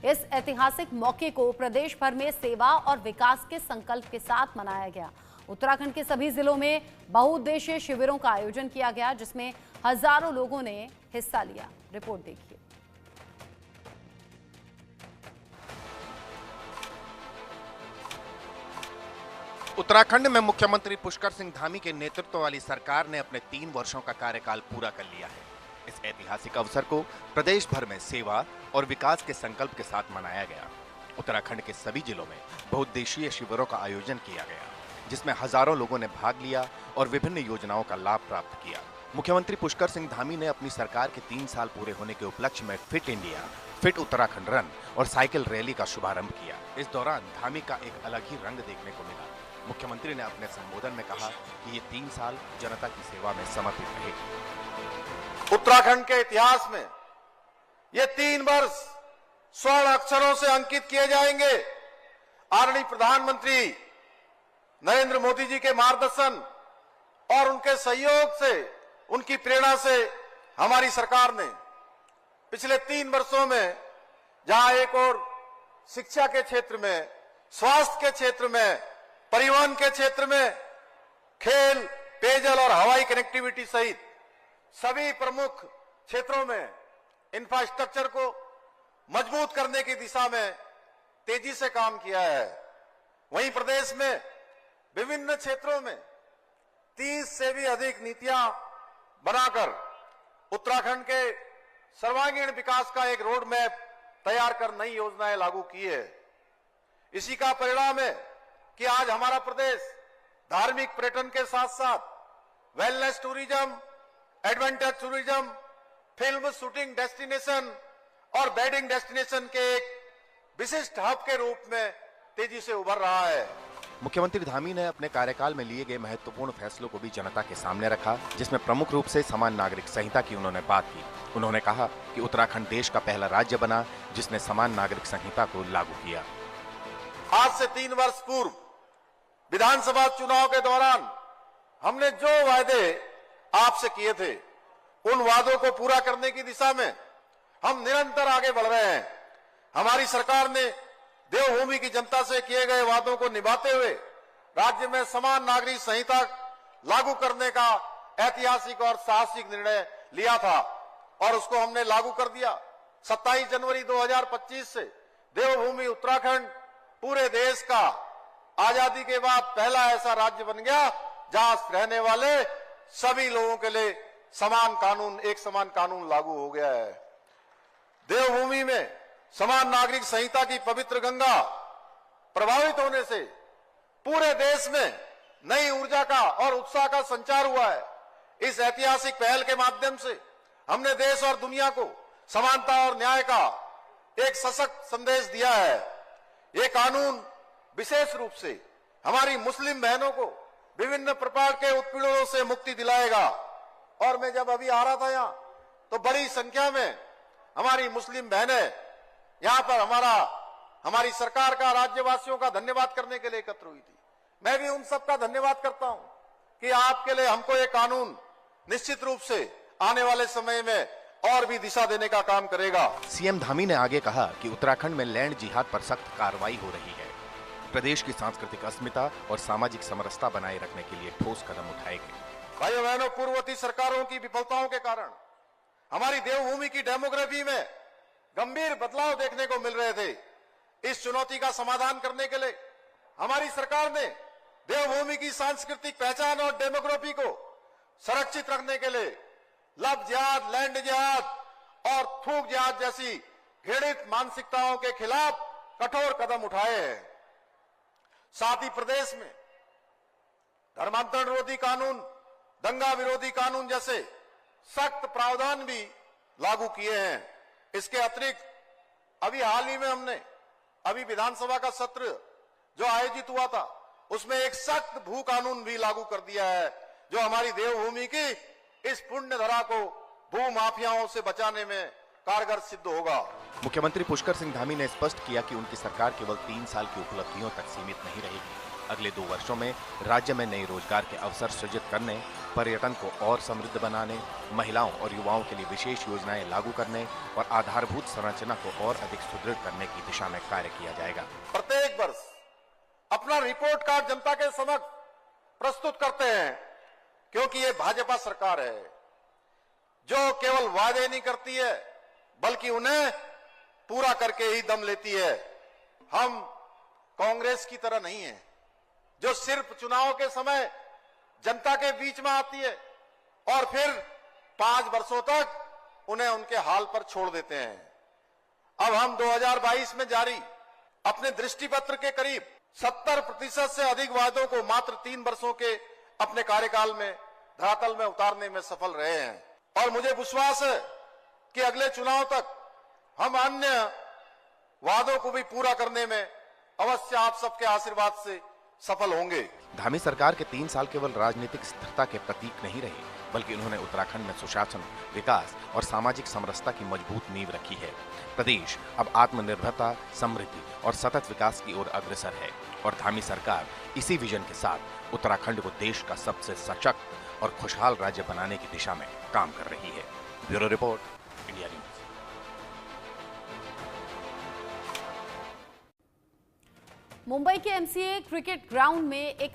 इस ऐतिहासिक मौके को प्रदेश भर में सेवा और विकास के संकल्प के साथ मनाया गया। उत्तराखंड के सभी जिलों में बहुउद्देशीय शिविरों का आयोजन किया गया, जिसमें हजारों लोगों ने हिस्सा लिया। रिपोर्ट देखिए। उत्तराखंड में मुख्यमंत्री पुष्कर सिंह धामी के नेतृत्व वाली सरकार ने अपने 3 वर्षों का कार्यकाल पूरा कर लिया है। इस ऐतिहासिक अवसर को प्रदेश भर में सेवा और विकास के संकल्प के साथ मनाया गया। उत्तराखंड के सभी जिलों में बहुउद्देशीय शिविरों का आयोजन किया गया, जिसमें हजारों लोगों ने भाग लिया और विभिन्न योजनाओं का लाभ प्राप्त किया। मुख्यमंत्री पुष्कर सिंह धामी ने अपनी सरकार के 3 साल पूरे होने के उपलक्ष्य में fit India, fit Uttarakhand run और साइकिल रैली का शुभारंभ किया। इस दौरान धामी का एक अलग ही रंग देखने को मिला। मुख्यमंत्री ने अपने संबोधन में कहा कि ये 3 साल जनता की सेवा में समर्पित रहे। उत्तराखंड के इतिहास में ये 3 वर्ष स्वर्ण अक्षरों से अंकित किए जाएंगे। आदरणीय प्रधानमंत्री नरेंद्र मोदी जी के मार्गदर्शन और उनके सहयोग से, उनकी प्रेरणा से हमारी सरकार ने पिछले 3 वर्षों में, जहां एक और शिक्षा के क्षेत्र में, स्वास्थ्य के क्षेत्र में, परिवहन के क्षेत्र में, खेल, पेयजल और हवाई कनेक्टिविटी सहित सभी प्रमुख क्षेत्रों में इंफ्रास्ट्रक्चर को मजबूत करने की दिशा में तेजी से काम किया है। वहीं प्रदेश में विभिन्न क्षेत्रों में 30 से भी अधिक नीतियां बनाकर उत्तराखंड के सर्वांगीण विकास का एक रोड मैप तैयार कर नई योजनाएं लागू की है। इसी का परिणाम है कि आज हमारा प्रदेश धार्मिक पर्यटन के साथ साथ wellness tourism, adventure tourism, film shooting destination और वेडिंग डेस्टिनेशन के एक विशिष्ट हब के रूप में तेजी से उभर रहा है। मुख्यमंत्री धामी ने अपने कार्यकाल में लिए गए महत्वपूर्ण फैसलों को भी जनता के सामने रखा, जिसमें प्रमुख रूप से समान नागरिक संहिता की उन्होंने बात की। उन्होंने कहा कि उत्तराखंड देश का पहला राज्य बना जिसने समान नागरिक संहिता को लागू किया। आज से 3 वर्ष पूर्व विधानसभा चुनाव के दौरान हमने जो वायदे आपसे किए थे, उन वादों को पूरा करने की दिशा में हम निरंतर आगे बढ़ रहे हैं। हमारी सरकार ने देवभूमि की जनता से किए गए वादों को निभाते हुए राज्य में समान नागरिक संहिता लागू करने का ऐतिहासिक और साहसिक निर्णय लिया था और उसको हमने लागू कर दिया। 27 जनवरी 2025 से देवभूमि उत्तराखंड पूरे देश का आजादी के बाद पहला ऐसा राज्य बन गया जहां रहने वाले सभी लोगों के लिए समान कानून, एक समान कानून लागू हो गया है। देवभूमि में समान नागरिक संहिता की पवित्र गंगा प्रभावित होने से पूरे देश में नई ऊर्जा का और उत्साह का संचार हुआ है। इस ऐतिहासिक पहल के माध्यम से हमने देश और दुनिया को समानता और न्याय का एक सशक्त संदेश दिया है। ये कानून विशेष रूप से हमारी मुस्लिम बहनों को विभिन्न प्रकार के उत्पीड़नों से मुक्ति दिलाएगा। और मैं जब अभी आ रहा था यहाँ, तो बड़ी संख्या में हमारी मुस्लिम बहनें यहाँ पर हमारी सरकार का, राज्यवासियों का धन्यवाद करने के लिए एकत्र हुई थी। मैं भी उन सबका धन्यवाद करता हूं कि आपके लिए हमको ये कानून निश्चित रूप से आने वाले समय में और भी दिशा देने का काम करेगा। सीएम धामी ने आगे कहा कि उत्तराखंड में लैंड जिहाद पर सख्त कार्रवाई हो रही है। प्रदेश की सांस्कृतिक अस्मिता और सामाजिक समरसता बनाए रखने के लिए ठोस कदम उठाए गए। भाइयों बहनों, पूर्ववर्ती सरकारों की विफलताओं के कारण हमारी देवभूमि की डेमोग्राफी में गंभीर बदलाव देखने को मिल रहे थे। इस चुनौती का समाधान करने के लिए हमारी सरकार ने देवभूमि की सांस्कृतिक पहचान और डेमोग्राफी को संरक्षित रखने के लिए लव जिहाद, लैंड जिहाद और थूक जिहाद जैसी घृणित मानसिकताओं के खिलाफ कठोर कदम उठाए हैं। साथ ही प्रदेश में धर्मांतरण विरोधी कानून, दंगा विरोधी कानून जैसे सख्त प्रावधान भी लागू किए हैं। इसके अतिरिक्त अभी हाल ही में हमने विधानसभा का सत्र जो आयोजित हुआ था, उसमें एक सख्त भू कानून भी लागू कर दिया है, जो हमारी देवभूमि की इस पुण्य धरा को भू माफियाओं से बचाने में कारगर सिद्ध होगा। मुख्यमंत्री पुष्कर सिंह धामी ने स्पष्ट किया कि उनकी सरकार केवल 3 साल की उपलब्धियों तक सीमित नहीं रहेगी। अगले 2 वर्षों में राज्य में नए रोजगार के अवसर सृजित करने, पर्यटन को और समृद्ध बनाने, महिलाओं और युवाओं के लिए विशेष योजनाएं लागू करने और आधारभूत संरचना को और अधिक सुदृढ़ करने की दिशा में कार्य किया जाएगा। प्रत्येक वर्ष अपना रिपोर्ट कार्ड जनता के समक्ष प्रस्तुत करते हैं, क्योंकि ये भाजपा सरकार है जो केवल वादे नहीं करती है बल्कि उन्हें पूरा करके ही दम लेती है। हम कांग्रेस की तरह नहीं है जो सिर्फ चुनाव के समय जनता के बीच में आती है और फिर 5 वर्षों तक उन्हें उनके हाल पर छोड़ देते हैं। अब हम 2022 में जारी अपने दृष्टिपत्र के करीब 70% से अधिक वादों को मात्र 3 वर्षों के अपने कार्यकाल में धरातल में उतारने में सफल रहे हैं और मुझे विश्वास है कि अगले चुनाव तक हम अन्य वादों को भी पूरा करने में अवश्य आप सबके आशीर्वाद से सफल होंगे। धामी सरकार के 3 साल केवल राजनीतिक स्थिरता के प्रतीक नहीं रहे, बल्कि उन्होंने उत्तराखंड में सुशासन, विकास और सामाजिक समरसता की मजबूत नींव रखी है। प्रदेश अब आत्मनिर्भरता, समृद्धि और सतत विकास की ओर अग्रसर है और धामी सरकार इसी विजन के साथ उत्तराखंड को देश का सबसे सशक्त और खुशहाल राज्य बनाने की दिशा में काम कर रही है। Bureau report, India news. Mumbai के एमसीए क्रिकेट ग्राउंड में एक